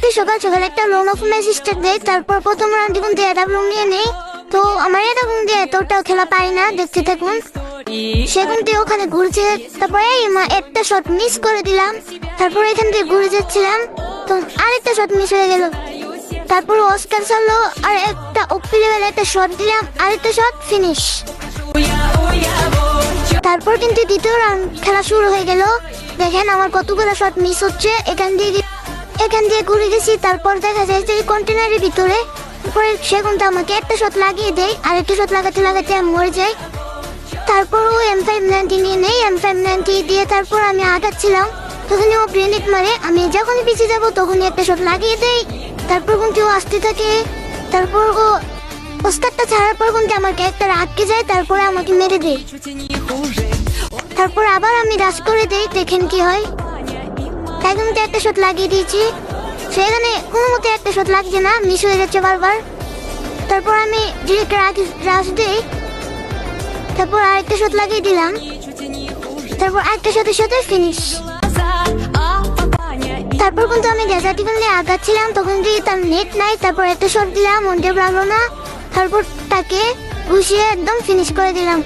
সকাল সকাল একটা লোন অফ ম্যাচ স্টার্ট দেয়, তারপর প্রথম রাউন্ড কিন্তু এডাব্লিউ নিয়ে নেই। তো আমার এডাব্লিউ দিয়ে এতটাও খেলা পারি না, দেখতে থাকুন। সেখান থেকে ওখানে ঘুরছে, তারপরে একটা শট মিস করে দিলাম। তারপর এখান থেকে ঘুরে যাচ্ছিলাম, তো আরেকটা শট মিস হয়ে গেল। তারপর অস্কার ছাড়লো, আর একটা ওপি লেভেল একটা শট দিলাম, আরেকটা শট ফিনিশ। তারপর কিন্তু দ্বিতীয় রাউন্ড খেলা শুরু হয়ে গেল। দেখেন আমার কতগুলো শট মিস হচ্ছে। এখান দিয়ে ঘুরে গেছি, তারপর দেখা যায় যে কন্টেনারের ভিতরে। তারপরে সে কিন্তু আমাকে একটা শট লাগিয়ে দেয়, আরেকটা শট লাগাতে লাগাতে আমি মরে যাই। তারপর ও M590 নিয়ে নেই, M590 দিয়ে তারপর আমি আগাচ্ছিলাম, তখনই ও গ্রেনেড মারে। আমি যখনই পিছিয়ে যাবো তখনই একটা শট লাগিয়ে দেই। তারপর কিন্তু ও আসতে থাকে, তারপর ও অস্কারটা ছাড়ার পর কিন্তু আমার ক্যারেক্টার আটকে যায়, তারপরে আমাকে মেরে দেয়। তারপর আবার আমি রাশ করে দেই, দেখেন কি হয়। তাই কিন্তু একটা শট লাগিয়ে দিয়েছি, সেখানে কোনো মতে একটা শট লাগছে না, মিস হয়ে যাচ্ছে বারবার। তারপর আমি ডিরেক্ট রাশ দিই, তারপর আরেকটা শট লাগিয়ে দিলাম, তারপর আরেকটা শটের সাথে ফিনিশ। তারপর কিন্তু আমি ডেজার্ট ইভেন্টে আগাচ্ছিলাম, তখন যদি তার নেট নাই, তারপর একটা শট দিলাম, মনটা লাগলো না, তারপর তাকে ঘুষিয়ে একদম ফিনিশ করে দিলাম।